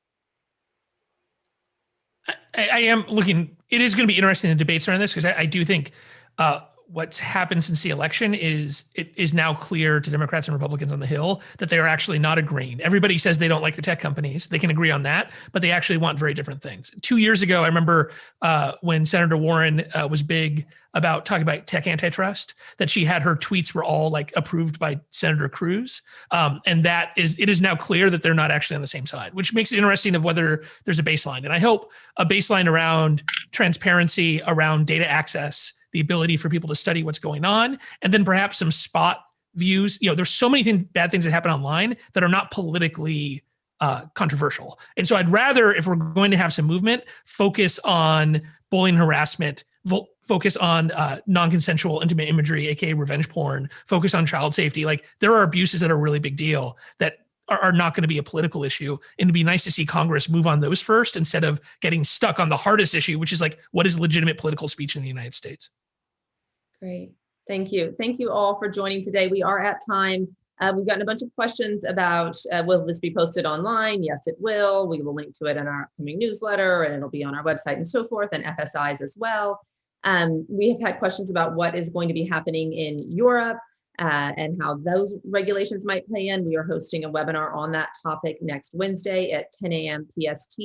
I am looking, it is going to be interesting, the debates around this, because I do think what's happened since the election is it is now clear to Democrats and Republicans on the Hill that they are actually not agreeing. Everybody says they don't like the tech companies. They can agree on that, but they actually want very different things. 2 years ago, I remember when Senator Warren was big about talking about tech antitrust, that she had her tweets were all like approved by Senator Cruz. And it is now clear that they're not actually on the same side, which makes it interesting of whether there's a baseline. And I hope a baseline around transparency, around data access, the ability for people to study what's going on, and then perhaps some spot views. There's so many bad things that happen online that are not politically controversial. And so I'd rather, if we're going to have some movement, focus on bullying, harassment, focus on non-consensual intimate imagery, aka revenge porn, focus on child safety. Like, there are abuses that are a really big deal that are not going to be a political issue. And it'd be nice to see Congress move on those first, instead of getting stuck on the hardest issue, which is like, what is legitimate political speech in the United States? Great. Thank you. Thank you all for joining today. We are at time. We've gotten a bunch of questions about, will this be posted online? Yes, it will. We will link to it in our upcoming newsletter, and it'll be on our website and so forth, and FSIs as well. We have had questions about what is going to be happening in Europe and how those regulations might play in. We are hosting a webinar on that topic next Wednesday at 10 a.m. PST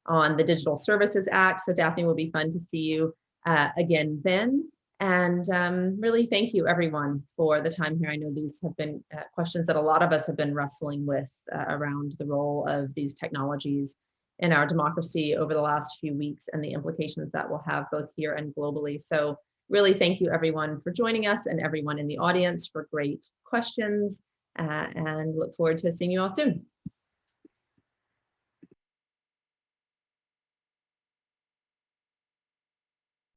on the Digital Services Act. So Daphne, will be fun to see you again then. And really thank you everyone for the time here. I know these have been questions that a lot of us have been wrestling with around the role of these technologies in our democracy over the last few weeks, and the implications that will have both here and globally. So really thank you everyone for joining us and everyone in the audience for great questions, and look forward to seeing you all soon.